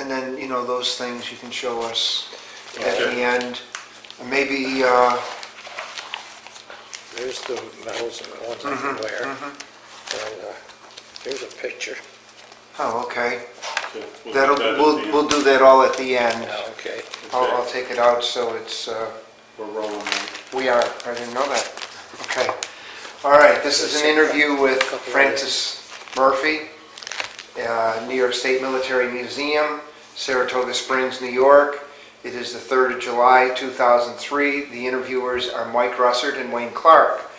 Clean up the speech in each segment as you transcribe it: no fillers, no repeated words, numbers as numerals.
And then, you know, those things you can show us at the end. And maybe, There's the medals and the ones I can wear. And here's a picture. oh, okay. We'll We'll do that all at the end. Okay. I'll take it out so it's, We're rolling now. we are, I didn't know that. Okay. All right, this is an interview with Francis Murphy, New York State Military Museum, Saratoga Springs, New York. It is the 3rd of July, 2003. The interviewers are Mike Russert and Wayne Clark.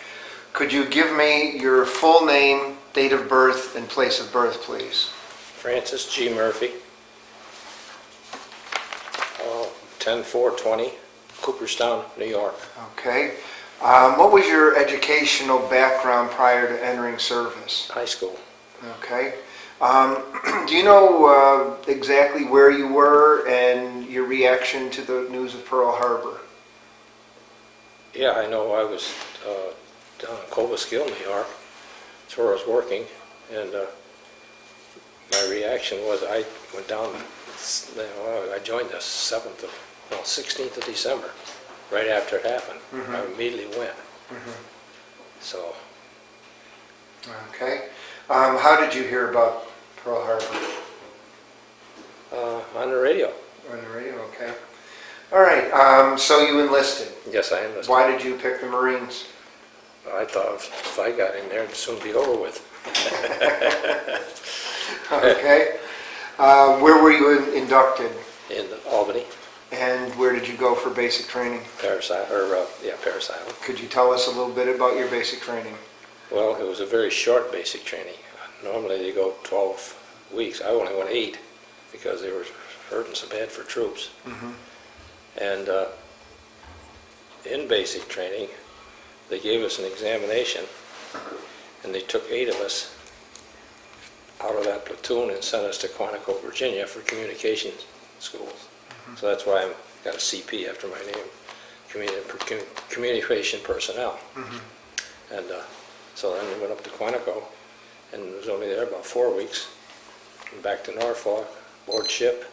Could you give me your full name, date of birth, and place of birth, please? Francis G. Murphy, 10/4/20, Cooperstown, New York. Okay. What was your educational background prior to entering service? High school. Okay. Do you know exactly where you were and your reaction to the news of Pearl Harbor? Yeah, I know I was down in Cooperstown, New York. That's where I was working, and my reaction was I went down. I joined the 16th of December, right after it happened. I immediately went. So. Okay. How did you hear about Pearl Harbor? On the radio. On the radio, okay. All right, so you enlisted. Yes, I enlisted. Why did you pick the Marines? I thought if I got in there, it'd soon be over with. Okay. Where were you inducted? In Albany, And where did you go for basic training? Paris Island. Could you tell us a little bit about your basic training? Well, it was a very short basic training. Normally they go 12 weeks. I only went 8 because they were hurting so bad for troops. And in basic training, they gave us an examination, and they took 8 of us out of that platoon and sent us to Quantico, Virginia for communications schools. So that's why I got a CP after my name, communication personnel. And so then we went up to Quantico and was only there about 4 weeks. And back to Norfolk, board ship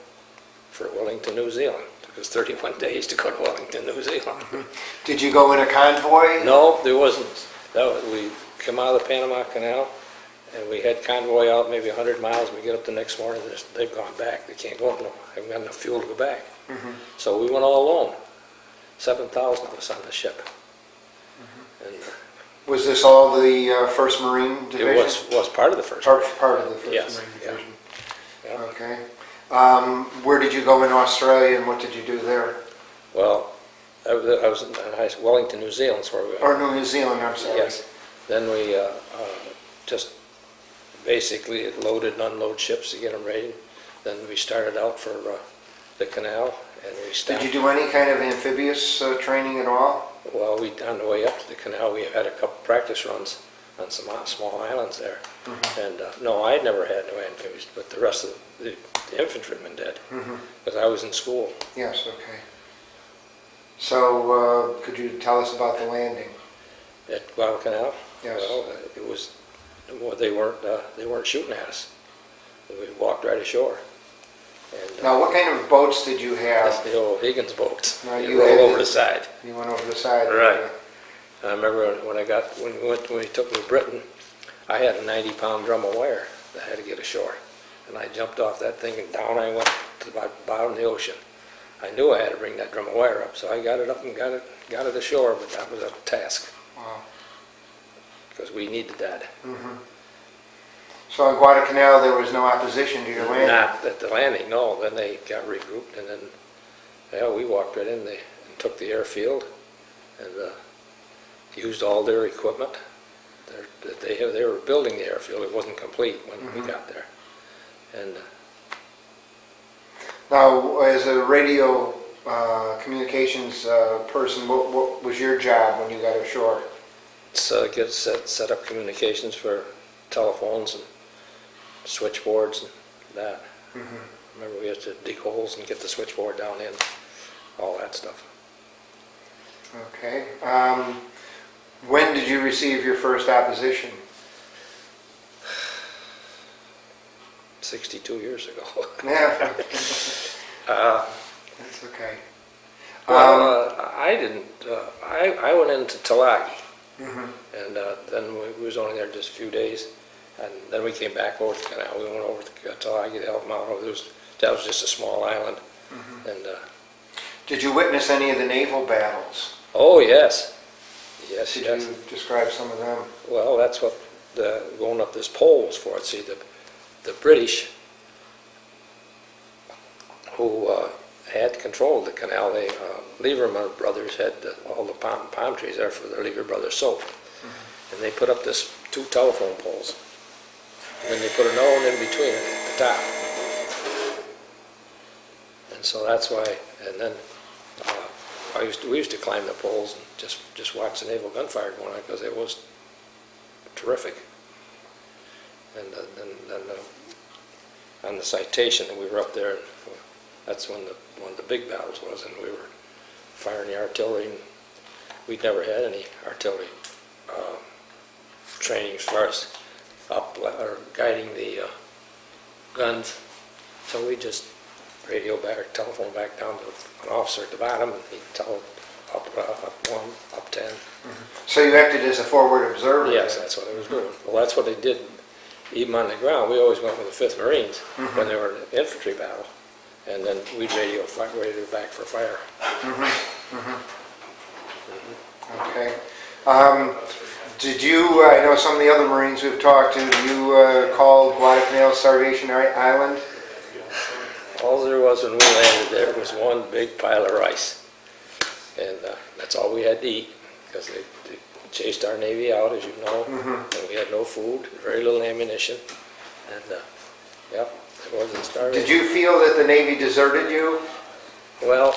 for Wellington, New Zealand. It took us 31 days to go to Wellington, New Zealand. Did you go in a convoy? No, there wasn't. We come out of the Panama Canal, and we had convoy out maybe 100 miles. We get up the next morning, they've gone back. They can't go up, no, haven't got enough fuel to go back. So we went all alone, 7,000 of us on the ship. And Was this all the 1st Marine Division? it was part of the first. Part of the 1st Yes, Marine yeah. Division. Yeah. Okay. Where did you go in Australia and what did you do there? Well, I was in Wellington, New Zealand, is where we went. Or New Zealand, I'm sorry. Yes. Then we just basically loaded and unload ships to get them ready. Then we started out for the canal, and we stopped. Did you do any kind of amphibious training at all? Well, on the way up to the canal, we had a couple practice runs on some small islands there. And no, I had never had no amphibious, but the rest of the infantrymen did, because I was in school. Yes, okay. So could you tell us about the landing? At Guadalcanal? Yes. Well, it was, well, they weren't shooting at us. We walked right ashore. And, Now, what kind of boats did you that's have? the old Higgins boats. Now, You you roll had over the- the side. You went over the side. Right. I remember when we took me to Britain, I had a 90-pound drum of wire that I had to get ashore. And I jumped off that thing and down I went to the bottom of the ocean. I knew I had to bring that drum of wire up, so I got it up and got it ashore, but that was a task. Wow. Because we needed that. So in Guadalcanal, there was no opposition to your landing? Not at the landing, no. Then they got regrouped, and then we walked right in and took the airfield and used all their equipment. They were building the airfield. It wasn't complete when we got there. And Now, as a radio communications person, what was your job when you got ashore? get set up communications for telephones and switchboards and that. Remember, we had to dig holes and get the switchboard down in, all that stuff. Okay. When did you receive your first opposition? 62 years ago. Yeah, Uh, that's okay. I didn't, I went into Talasea, Mhm. and then we was only there just a few days, and then we came back over the canal. We went over to Talasea to help them out. That was just a small island, and Did you witness any of the naval battles? oh yes, yes, Could yes. you describe some of them? Well, that's what going up this pole was for. See, the British who had control of the canal, they Leverman brothers had all the palm trees there for their Lever Brothers soap, and they put up this 2 telephone poles, and then they put an O in between at the top, and so that's why. And then we used to climb the poles and just watch the naval gunfire going on because it was terrific. And then on the citation, we were up there, and that's when one of the big battles was, and we were firing the artillery, and we'd never had any artillery training as far as or guiding the guns, so we just radio back or telephone back down to an officer at the bottom, and he'd tell up 1, up 10. So you acted as a forward observer? Yes, that's what I was doing. Well, that's what they did. Even on the ground, we always went with the 5th Marines when they were in an infantry battle, and then we'd radio back for fire. Okay. Did you, I know some of the other Marines we've talked to, do you call Guadalcanal Starvation Island? All there was when we landed there was one big pile of rice, and that's all we had to eat, because they chased our Navy out, as you know, and we had no food, very little ammunition, and yeah, it wasn't starving. Did you feel that the Navy deserted you? Well,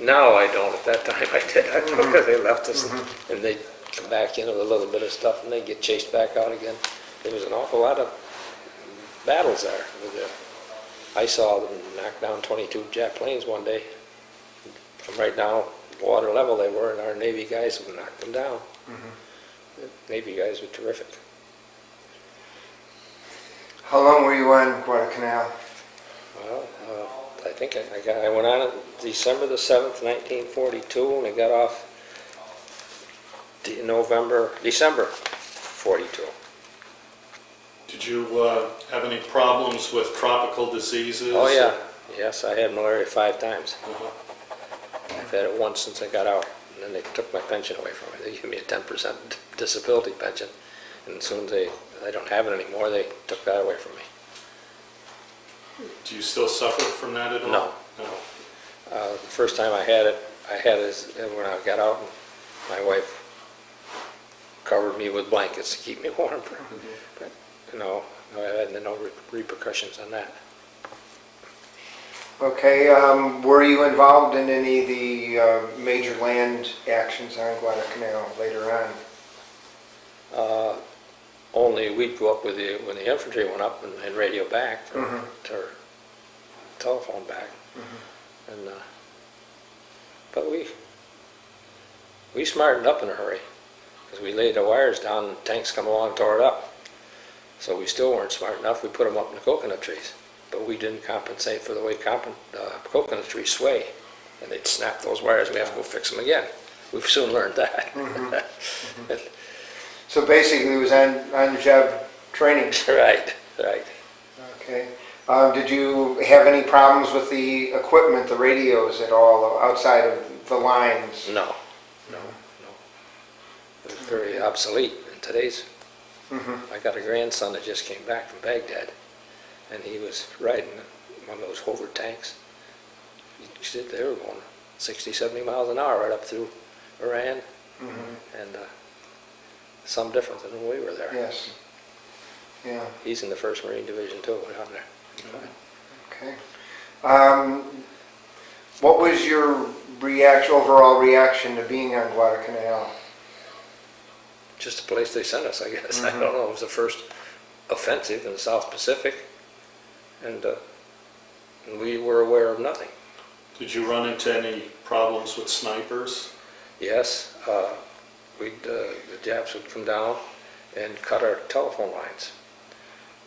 now I don't. At that time I did. I know because they left us, and they'd come back in with a little bit of stuff, and they'd get chased back out again. There was an awful lot of battles there. I saw them knock down 22 Jap planes one day. From right now, water level they were, and our Navy guys would knock them down. The Navy guys were terrific. How long were you on Guadalcanal? Well, I think I went on it December the 7th, 1942, and I got off December 42. Did you have any problems with tropical diseases? Oh yeah, yes, I had malaria 5 times. I've had it once since I got out, and then they took my pension away from me. They gave me a 10% disability pension, and as soon as I don't have it anymore, they took that away from me. Do you still suffer from that at all? No. The first time I had it is when I got out, and my wife covered me with blankets to keep me warm. But, no, I had no repercussions on that. Okay, were you involved in any of the major land actions on Guadalcanal later on? Only we'd go up when the infantry went up and radio back or telephone back, and but we smartened up in a hurry because we laid the wires down and tanks come along and tore it up. So we still weren't smart enough. We put them up in the coconut trees, but we didn't compensate for the way coconut trees sway, and they'd snap those wires. And we have to go fix them again. We've soon learned that. So basically, it was on-the-job training. Right. Okay. Did you have any problems with the equipment, the radios at all, outside of the lines? No. It was very obsolete in today's. I got a grandson that just came back from Baghdad, and he was riding one of those hover tanks. They were going 60, 70 miles an hour right up through Iran, and some different than when we were there. Yes. Yeah. He's in the 1st Marine Division too, down there. Okay. What was your overall reaction to being on Guadalcanal? Just the place they sent us, I guess. I don't know. It was the first offensive in the South Pacific, and we were aware of nothing. Did you run into any problems with snipers? Yes, the Japs would come down and cut our telephone lines.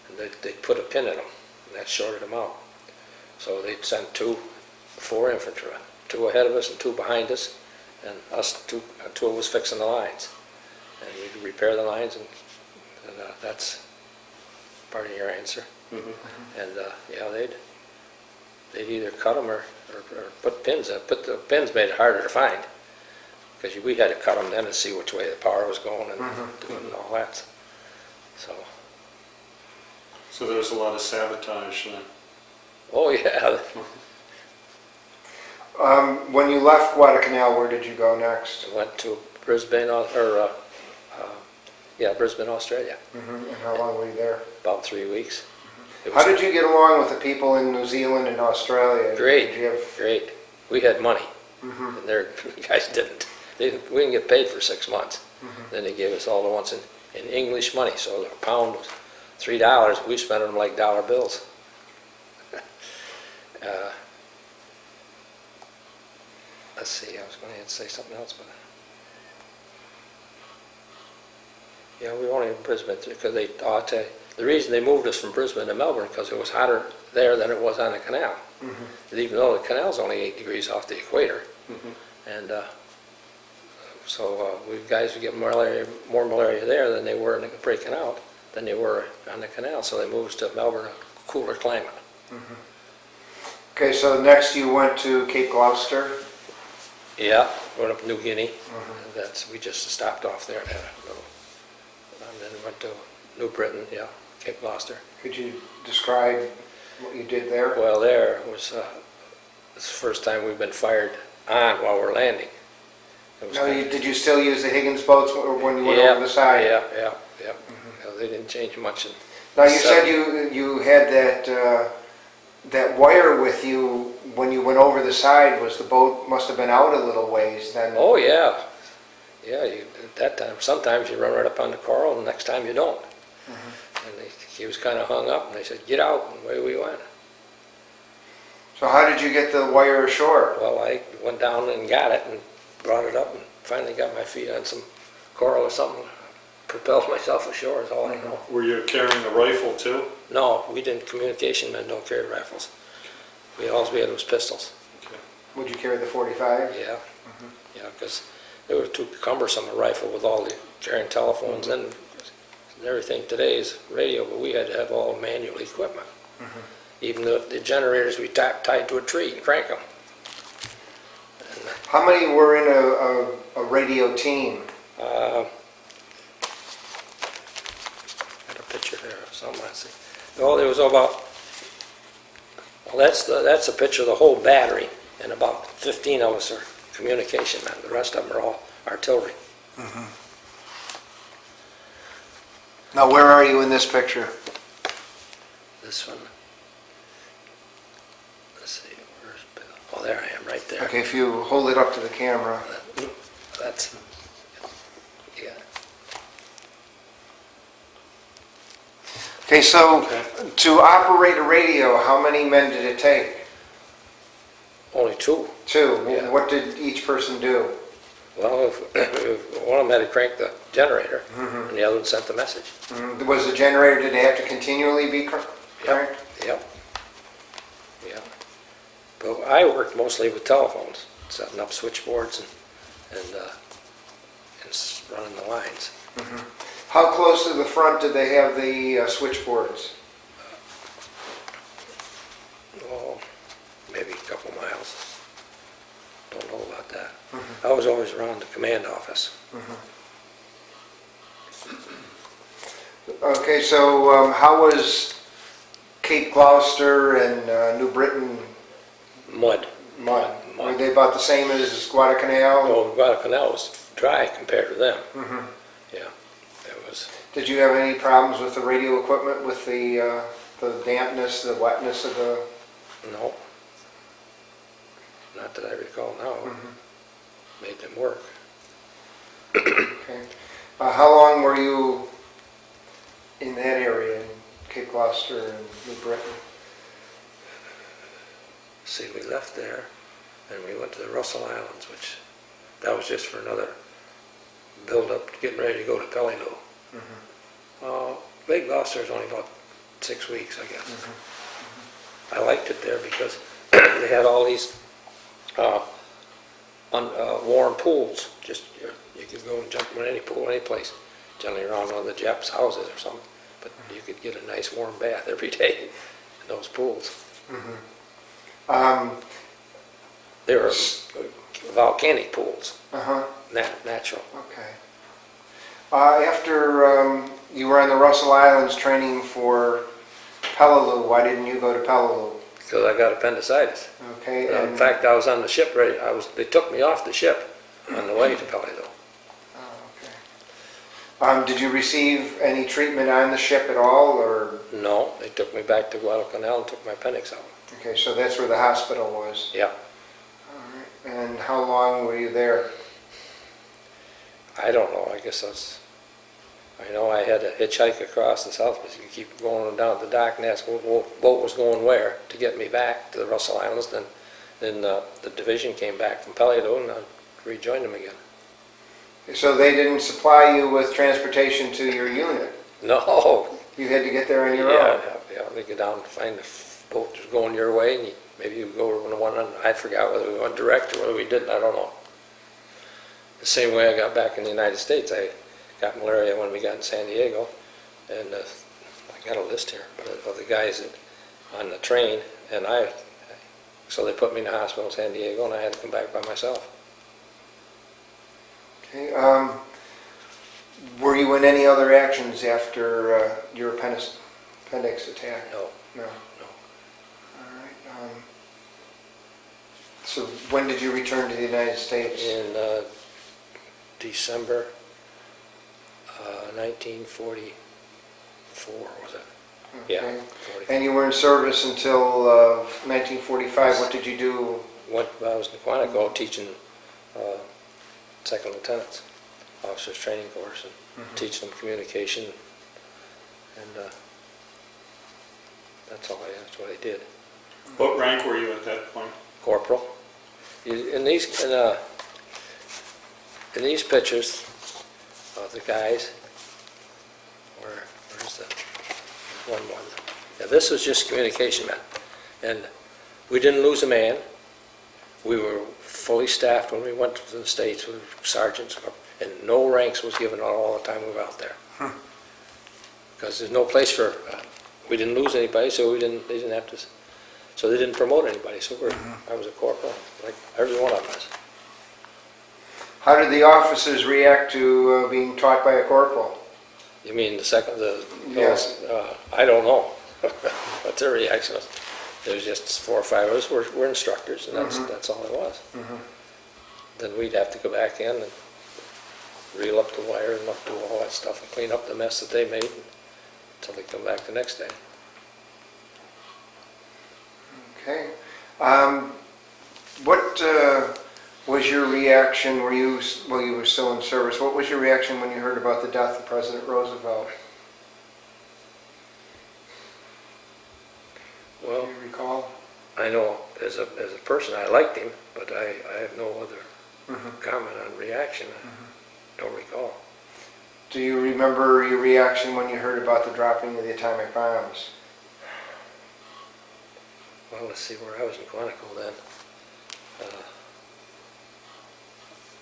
and they'd put a pin in them, and that shorted them out. So they'd send 4 infantrymen, 2 ahead of us and 2 behind us, and us, 2 of us fixing the lines. And we'd repair the lines, and that's part of your answer. And yeah, they'd either cut them or put pins in. The pins made it harder to find, because we had to cut them then to see which way the power was going and doing all that. So there's a lot of sabotage then. Oh yeah. When you left Guadalcanal, where did you go next? I went to Brisbane, Brisbane, Australia. And how long were you there? About 3 weeks. How did you get along with the people in New Zealand and Australia? Great, Did you have... great. We had money, and their guys didn't. We didn't get paid for 6 months. Then they gave us all the ones in English money, so a pound was $3. We spent them like dollar bills. Let's see, I was going to say something else, but yeah, we were only in Brisbane because I'll tell you, the reason they moved us from Brisbane to Melbourne because it was hotter there than it was on the canal. And even though the canal's only 8 degrees off the equator, and so we guys would get more malaria there than they were breaking out than they were on the canal. So they moved us to Melbourne, a cooler climate. Okay, so next you went to Cape Glouster. Yeah, went up New Guinea. We just stopped off there, and then went to New Britain. Yeah, Cape Glouster. Could you describe what you did there? Well, there was the first time we've been fired on while we're landing. Did you still use the Higgins boats when you went over the side? Yeah. They didn't change much. Now you said you had that wire with you when you went over the side. Was the boat must have been out a little ways then? Oh yeah. At that time, sometimes you run right up on the coral, and the next time you don't. And he was kind of hung up, and they said, "Get out," and away we went. So how did you get the wire ashore? Well, I went down and got it and brought it up, and finally got my feet on some coral or something. Propelled myself ashore is all I know. Were you carrying a rifle too? No, we didn't. Communication men don't carry rifles. All we had was pistols. Okay. Would you carry the 45? Yeah, because they were too cumbersome, a rifle with all the carrying telephones and everything. Today is radio, but we had to have all manual equipment. Even the generators we tied to a tree and crank them. How many were in a radio team? Got a picture there of something, I see. Oh, there was about, well, that's a picture of the whole battery, and about 15 of us are communication men. The rest of them are all artillery. Now where are you in this picture? This one, let's see, where's Bill? Oh, there I am, right there. Okay, if you hold it up to the camera. That's, yeah. Okay, so to operate a radio, how many men did it take? Only 2. 2. Yeah. What did each person do? Well, if one of them had to crank the generator, and the other one sent the message. Was the generator, did they have to continually be cranked? Yep. But I worked mostly with telephones, setting up switchboards and running the lines. How close to the front did they have the switchboards? Oh, maybe a couple miles. Don't know about that. I was always around the command office. Okay, so how was Cape Glouster and New Britain? Mud. Were they about the same as Guadalcanal? Well, Guadalcanal was dry compared to them. Yeah, it was. Did you have any problems with the radio equipment, with the dampness, the wetness of the... No. Not that I recall now. Made them work. Okay. How long were you in that area, in Cape Glouster and New Britain? See, we left there, and we went to the Russell Islands, which that was just for another build-up, getting ready to go to Peleliu. Big Glouster is only about 6 weeks, I guess. I liked it there because they had all these warm pools. Just you could go and jump in any pool, any place, generally around one of the Japs' houses or something. But you could get a nice warm bath every day in those pools. They were volcanic pools, natural. Okay. After you were on the Russell Islands training for Peleliu, why didn't you go to Peleliu? Because I got appendicitis. Okay. In fact, I was on the ship ready. They took me off the ship on the way to Peleliu. Did you receive any treatment on the ship at all, or? No, they took me back to Guadalcanal and took my appendix out. Okay, so that's where the hospital was. Yeah. All right. And how long were you there? I don't know. I guess I know I had to hitchhike across the South Pacific. You keep going down to the dock and ask what boat was going where to get me back to the Russell Islands. Then the division came back from Peleliu and I rejoined them again. So they didn't supply you with transportation to your unit? No. You had to get there on your own? Yeah. They go down and find the boat that's going your way, and maybe you go to one on. I forgot whether we went direct or whether we didn't. I don't know. The same way I got back in the United States, I got malaria when we got in San Diego, and I got a list here of the guys on the train, and so they put me in the hospital in San Diego, and I had to come back by myself. Okay. Were you in any other actions after your appendix attack? No. No. All right. So when did you return to the United States? In December 1944, was it? Okay. Yeah. 44. And you were in service until 1945. What did you do? I was in Quantico teaching second lieutenants, officers training course, and teaching them communication, and that's what I did. What rank were you at that point? Corporal. In these pictures of the guys, where's the one more? Yeah, this was just communication men, and we didn't lose a man. We were fully staffed when we went to the States with sergeants, and no ranks was given all the time we were out there. Because there's no place for, we didn't lose anybody, so they didn't have to, so they didn't promote anybody. So I was a corporal, like every one of us. How did the officers react to being taught by a corporal? You mean Yes. I don't know what their reaction was. There's just 4 or 5 of us were instructors, and that's all it was. Then we'd have to go back in and reel up the wire and do all that stuff and clean up the mess that they made until they come back the next day. Okay. What was your reaction, while you were still in service, what was your reaction when you heard about the death of President Roosevelt? Well, Do you recall? I know as a person I liked him, but I have no other comment on reaction. I don't recall. Do you remember your reaction when you heard about the dropping of the atomic bombs? Well, let's see where I was in Quantico then.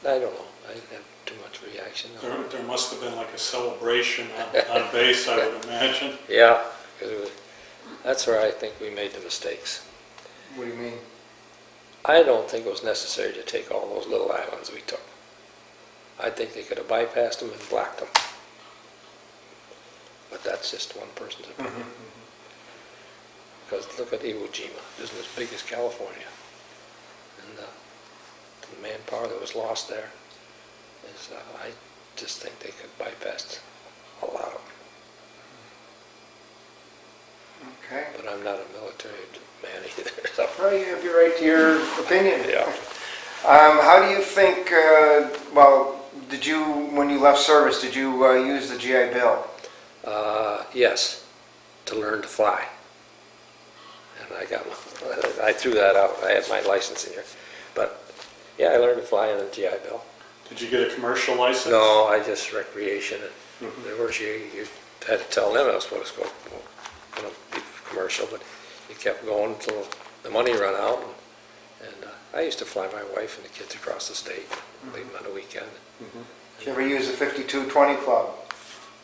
I don't know. I didn't have too much reaction. There must have been like a celebration on base, I would imagine. Yeah, because that's where I think we made the mistakes. What do you mean? I don't think it was necessary to take all those little islands we took. I think they could have bypassed them and blocked them. But that's just one person's opinion. Because look at Iwo Jima, it isn't as big as California. And the manpower that was lost there is, I just think they could bypass a lot of them. Okay. But I'm not a military man either. So. Well, you have your right to your opinion. Yeah. How do you think, when you left service, did you use the GI Bill? Yes, to learn to fly. And I threw that out. I had my license in here. But yeah, I learned to fly in the GI Bill. Did you get a commercial license? No, I just recreation. There was you had to tell them I was supposed to go going to be commercial, but he kept going until the money ran out. And I used to fly my wife and the kids across the state, leave them on the weekend. Did you ever use the 5220 club?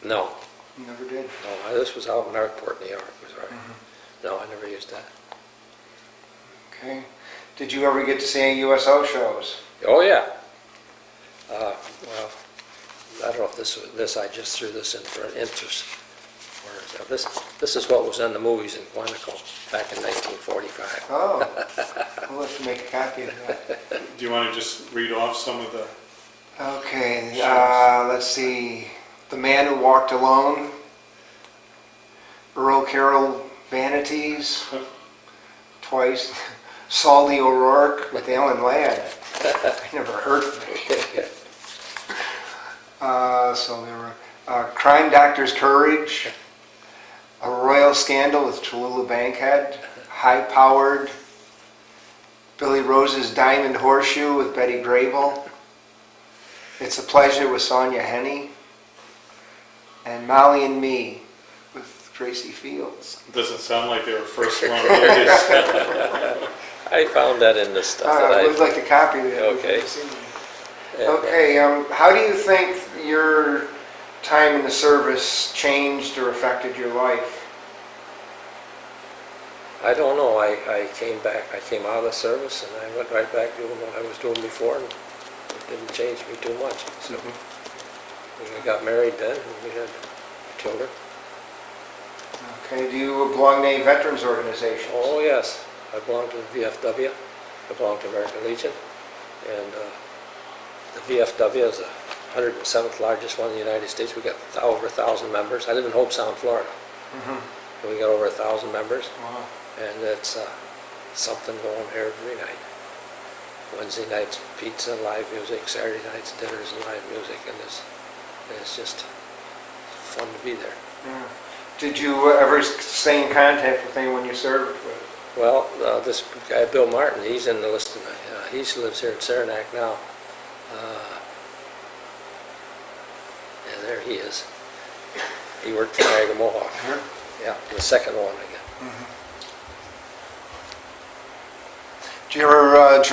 No, You never did? no, this was out in Northport, New York, was right. No, I never used that. Okay. Did you ever get to see any USO shows? Oh, yeah. Well, I don't know if this I just threw this in for an interest. Where is that? This is what was in the movies in Guadalcanal back in 1945. Oh, well, let's make a copy of that. Do you want to just read off some of the, Okay, let's see. The Man Who Walked Alone, Earl Carroll Vanities, twice. Salty O'Rourke with Alan Ladd. I never heard of it. So there were Crime Doctor's Courage, A Royal Scandal with Tallulah Bankhead, High Powered, Billy Rose's Diamond Horseshoe with Betty Grable, It's a Pleasure with Sonia Henney, and Molly and Me with Tracy Fields. doesn't sound like they were first run movies. I found that in the stuff that I would I... like to copy that. Okay. and, Okay, how do you think your time in the service changed or affected your life? I don't know. I came back. I came out of the service and I went right back doing what I was doing before, and it didn't change me too much. So we got married then, and we had children. Okay, do you belong to any veterans organizations? Oh yes, I belong to the VFW. I belong to American Legion, and the VFW is the 107th largest one in the United States. We got over 1,000 members. I live in Hope Sound, Florida. And we got over 1,000 members. Wow. And it's something going every night. Wednesday nights, pizza and live music. Saturday nights, dinners and live music. And it's just fun to be there. Yeah. Did you ever stay in contact with anyone you served with? Well, this guy, Bill Martin, he's in the list. He lives here in Saranac now. Yeah, there he is. He worked for Niagara Mohawk. Yeah, the second one again. Do you ever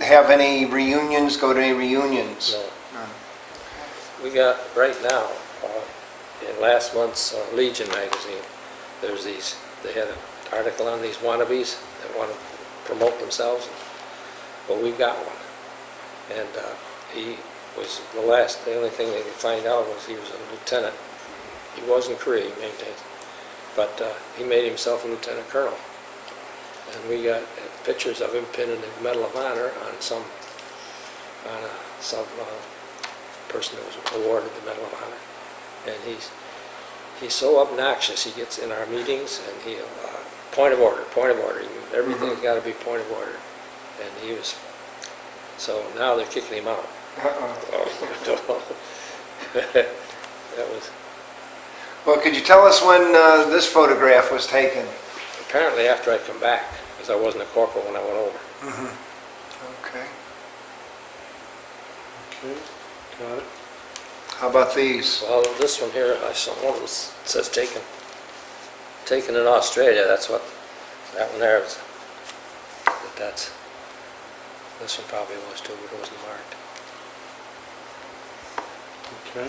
have any reunions, go to any reunions? No. We got, right now, in last month's Legion magazine, there's they had an article on these wannabes that want to promote themselves. Well, we got one. And he was the only thing they could find out was he was a lieutenant. He wasn't Korea, he maintains. But he made himself a lieutenant colonel. And we got pictures of him pinning the Medal of Honor on some person that was awarded the Medal of Honor. And he's so obnoxious. He gets in our meetings and he point of order. Everything's got to be point of order. And he was, so now they're kicking him out. That was. Well, could you tell us when this photograph was taken? Apparently after I'd come back, because I wasn't a corporal when I went over. Okay. Okay, got it. How about these? Well, this one here, I saw one that says taken in Australia. That's what that one there is. But this one probably was too, but it wasn't marked. Okay.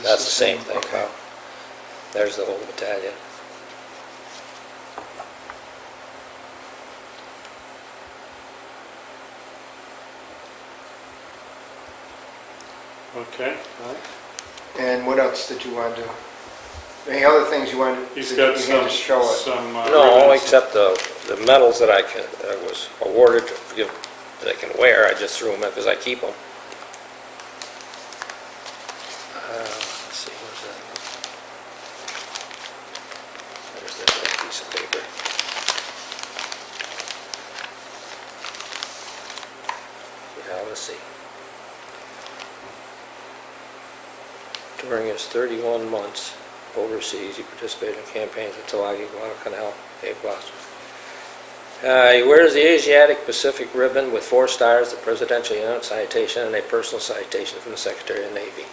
That's the same thing. Okay. Wow. There's the whole battalion. Okay, all right. And what else did you want to do? Any other things you wanted He's you got had to show us? some No, ribbons. except the medals that I was awarded to give, that I can wear. I just threw them in because I keep them. Let's see, where's that? There's that little piece of paper. Yeah, let's see. During his 31 months overseas, he participated in campaigns at Talasea, Guadalcanal Campaign, Glouster. He wears the Asiatic Pacific ribbon with 4 stars, the Presidential Unit Citation, and a personal citation from the Secretary of the Navy.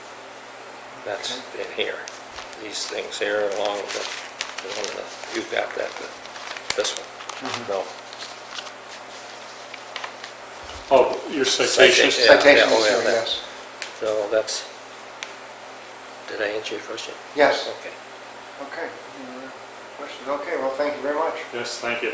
That's in here. These things here, along with The one that you've got that, this one. No. Oh, your citation? Citation. Citations, oh, yeah, sir, that. yes. So that's, did I answer your question? Yes. Okay. Okay. Any other questions? Okay, well, thank you very much. Yes, thank you.